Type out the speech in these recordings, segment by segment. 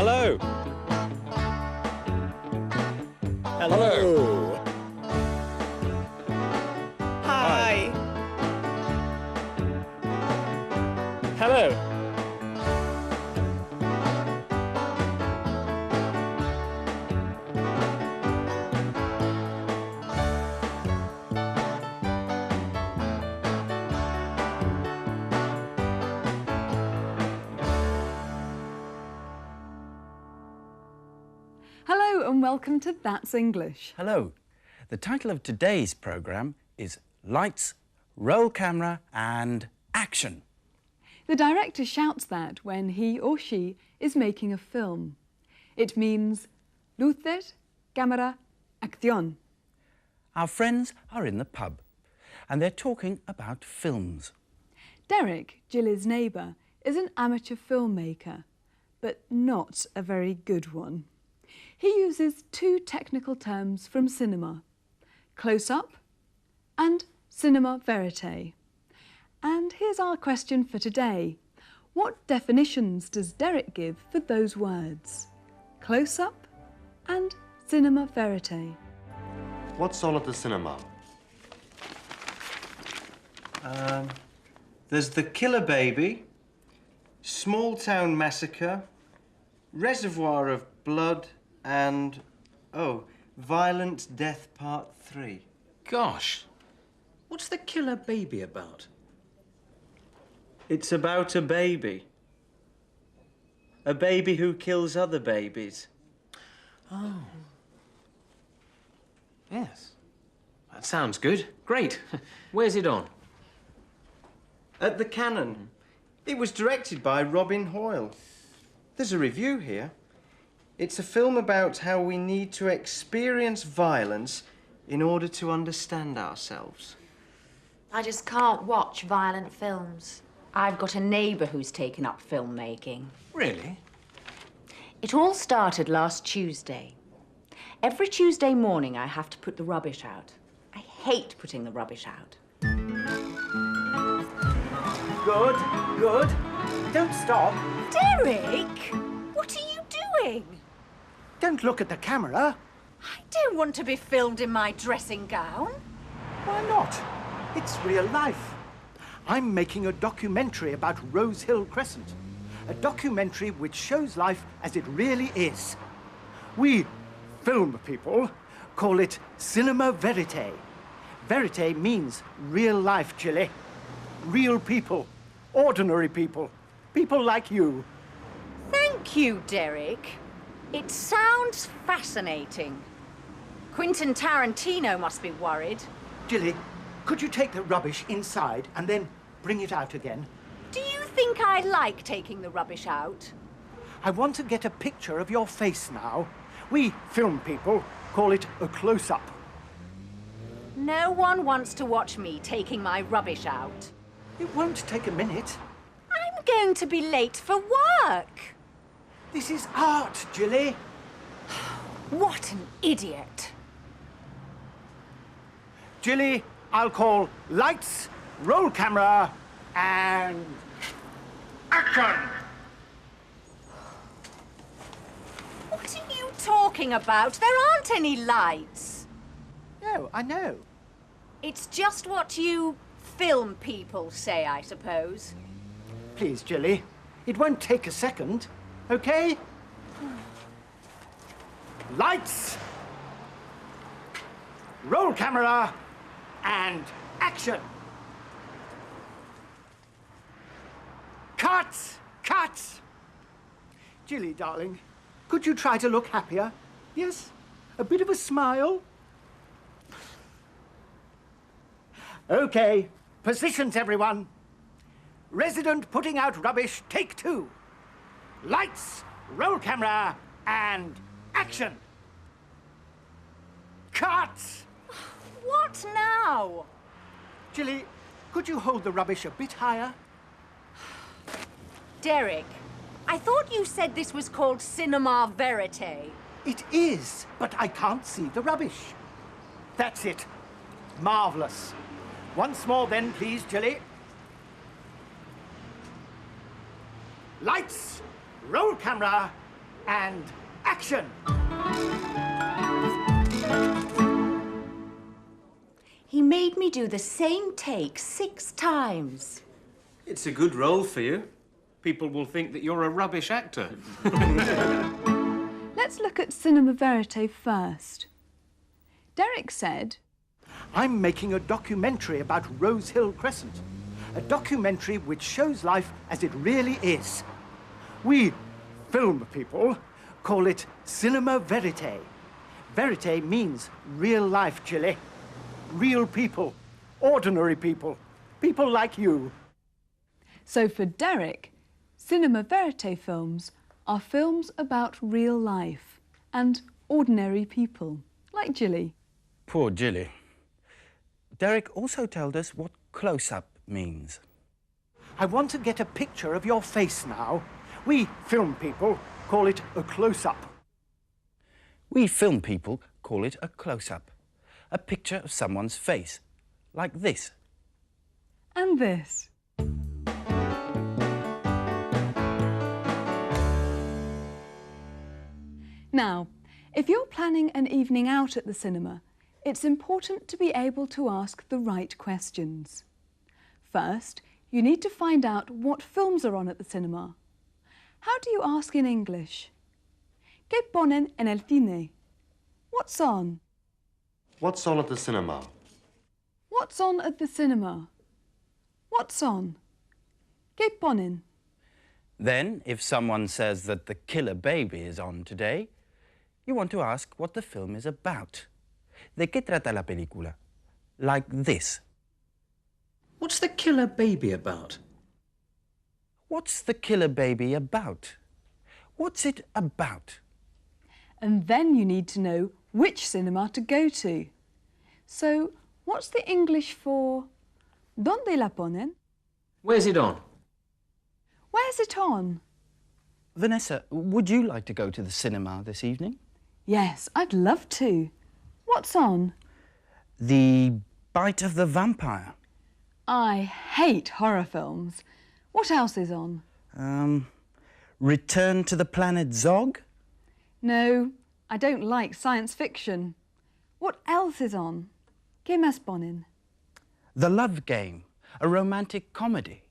Hello. Hello. Hi. Hello. Hello and welcome to That's English. Hello. The title of today's programme is Lights, Roll Camera and Action. The director shouts that when he or she is making a film. It means luces, cámara, acción. Our friends are in the pub and they're talking about films. Derek, Gilly's neighbour, is an amateur filmmaker, but not a very good one. He uses two technical terms from cinema, close-up and cinema verite. And here's our question for today. What definitions does Derek give for those words? Close-up and cinema verite. What's on at the cinema? There's The Killer Baby, Small Town Massacre, Reservoir of Blood, and, Violent Death Part 3. Gosh, what's The Killer Baby about? It's about a baby. A baby who kills other babies. Oh. Yes. That sounds good. Great. Where's it on? At the Cannon. It was directed by Robin Hoyle. There's a review here. It's a film about how we need to experience violence in order to understand ourselves. I just can't watch violent films. I've got a neighbour who's taken up filmmaking. Really? It all started last Tuesday. Every Tuesday morning I have to put the rubbish out. I hate putting the rubbish out. Good, good. Don't stop. Derek! What are you doing? Don't look at the camera. I don't want to be filmed in my dressing gown. Why not? It's real life. I'm making a documentary about Rose Hill Crescent. A documentary which shows life as it really is. We film people call it cinema verite. Verite means real life, Gilly. Real people. Ordinary people. People like you. Thank you, Derek. It sounds fascinating. Quentin Tarantino must be worried. Gilly, could you take the rubbish inside and then bring it out again? Do you think I like taking the rubbish out? I want to get a picture of your face now. We film people call it a close-up. No one wants to watch me taking my rubbish out. It won't take a minute. I'm going to be late for work. This is art, Gilly. What an idiot. Gilly, I'll call lights, roll camera, and action! What are you talking about? There aren't any lights. No, I know. It's just what you film people say, I suppose. Please, Gilly, it won't take a second, okay? Lights, roll camera, and action! Cut! Cut! Gilly, darling, could you try to look happier? Yes? A bit of a smile? Okay, positions, everyone. Resident putting out rubbish, take 2. Lights, roll camera, and action! Cut! What now? Gilly, could you hold the rubbish a bit higher? Derek, I thought you said this was called cinema verite. It is, but I can't see the rubbish. That's it. Marvellous. Once more then, please, Gilly. Lights, roll camera, And action! He made me do the same take 6 times. It's a good role for you. People will think that you're a rubbish actor. Let's look at cinema verite first. Derek said, I'm making a documentary about Rose Hill Crescent. A documentary which shows life as it really is. We film people call it cinema verite. Verite means real life, Jilly. Real people. Ordinary people. People like you. so for Derek, cinema verite films are films about real life and ordinary people, like Jilly. Poor Jilly. Derek also told us what close-up means. I want to get a picture of your face now. We film people call it a close-up. We film people call it a close-up. A picture of someone's face, like this. And this. Now, if you're planning an evening out at the cinema, it's important to be able to ask the right questions. First, you need to find out what films are on at the cinema. How do you ask in English? ¿Qué ponen en el cine? What's on? What's on at the cinema? What's on at the cinema? What's on? ¿Qué ponen? Then, if someone says that The Killer Baby is on today, you want to ask what the film is about. ¿De qué trata la película? Like this. What's The Killer Baby about? What's The Killer Baby about? What's it about? And then you need to know which cinema to go to. So, what's the English for ¿Dónde la ponen? Where's it on? Where's it on? Vanessa, would you like to go to the cinema this evening? Yes, I'd love to. What's on? The Bite of the Vampire. I hate horror films. What else is on? Return to the Planet Zog? No, I don't like science fiction. What else is on? ¿Qué más ponen? The Love Game, a romantic comedy.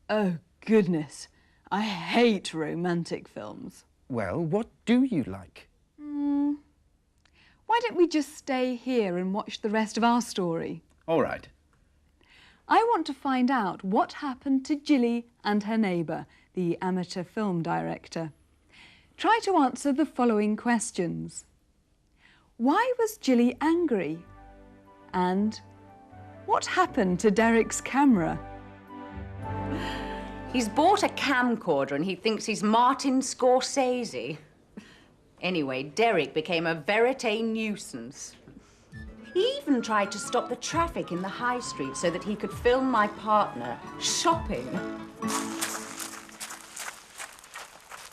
Oh, goodness. I hate romantic films. Well, what do you like? Why don't we just stay here and watch the rest of our story? All right. I want to find out what happened to Jilly and her neighbour, the amateur film director. Try to answer the following questions. Why was Jilly angry? And what happened to Derek's camera? He's bought a camcorder and he thinks he's Martin Scorsese. Anyway, Derek became a verite nuisance. He even tried to stop the traffic in the high street so that he could film my partner shopping.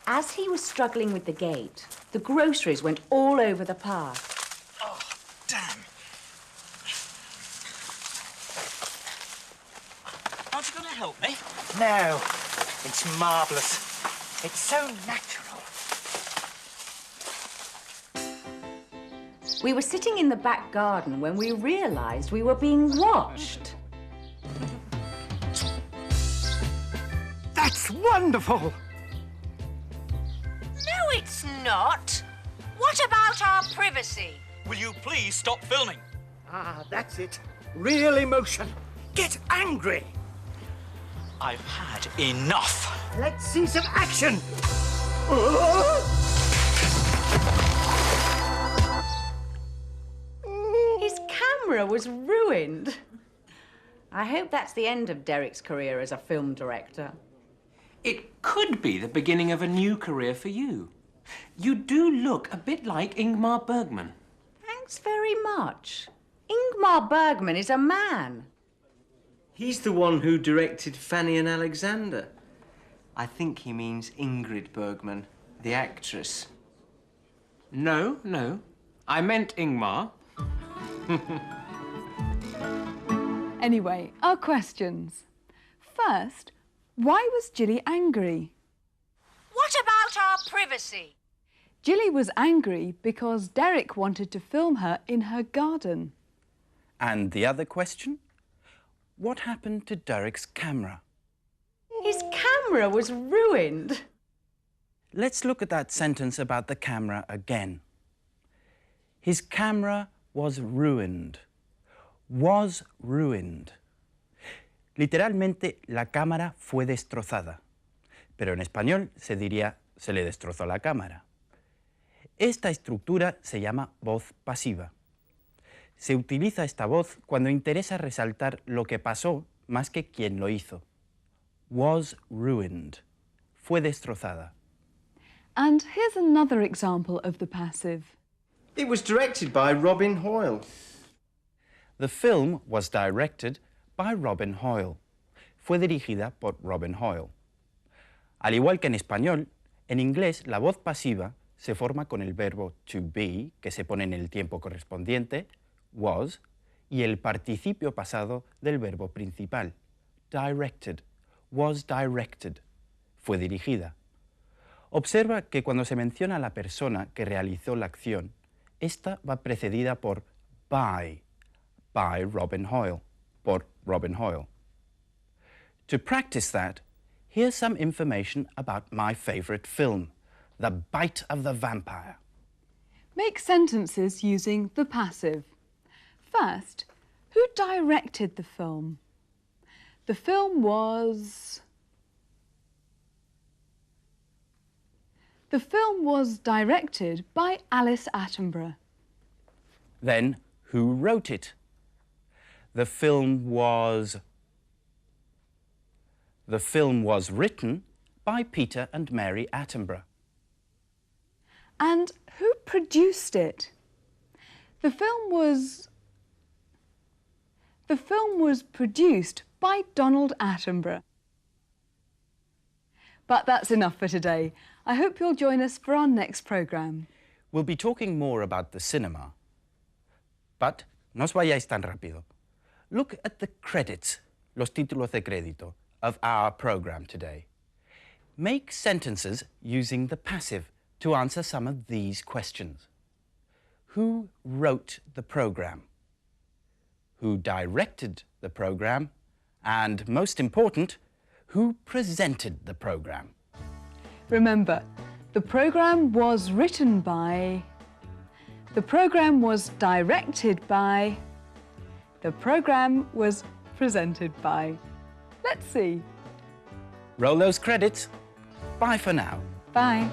As he was struggling with the gate, the groceries went all over the path. Oh, damn. Aren't you going to help me? No, it's marvellous. It's so natural. We were sitting in the back garden when we realised we were being watched. That's wonderful! No, it's not. What about our privacy? Will you please stop filming? Ah, that's it. Real emotion. Get angry. I've had enough. Let's see some action. His camera was ruined. I hope that's the end of Derek's career as a film director. It could be the beginning of a new career for you. You do look a bit like Ingmar Bergman. Thanks very much. Ingmar Bergman is a man. He's the one who directed Fanny and Alexander. I think he means Ingrid Bergman, the actress. No, no. I meant Ingmar. Anyway, our questions. First, why was Jilly angry? What about our privacy? Jilly was angry because Derek wanted to film her in her garden. And the other question? What happened to Derek's camera? His camera was ruined. Let's look at that sentence about the camera again. His camera was ruined. Was ruined. Literalmente, la cámara fue destrozada. Pero en español se diría, se le destrozó la cámara. Esta estructura se llama voz pasiva. Se utiliza esta voz cuando interesa resaltar lo que pasó más que quién lo hizo. Was ruined. Fue destrozada. And here's another example of the passive. It was directed by Robin Hoyle. The film was directed by Robin Hoyle. Fue dirigida por Robin Hoyle. Al igual que en español, en inglés la voz pasiva se forma con el verbo to be, que se pone en el tiempo correspondiente, was, y el participio pasado del verbo principal, directed. Was directed. Fue dirigida. Observa que cuando se menciona a la persona que realizó la acción, esta va precedida por by Robin Hoyle, por Robin Hoyle. To practice that, here's some information about my favorite film, The Bite of the Vampire. Make sentences using the passive. First, who directed the film? The film was directed by Alice Attenborough. Then, who wrote it? The film was written by Peter and Mary Attenborough. And who produced it? The film was produced by Donald Attenborough. But that's enough for today. I hope you'll join us for our next programme. We'll be talking more about the cinema. But no os vayáis tan rápido. Look at the credits, los títulos de crédito, of our program today. Make sentences using the passive to answer some of these questions. Who wrote the program? Who directed the program? And most important, who presented the program? Remember, the programme was written by, the programme was directed by, the programme was presented by. Let's see. Roll those credits. Bye for now. Bye.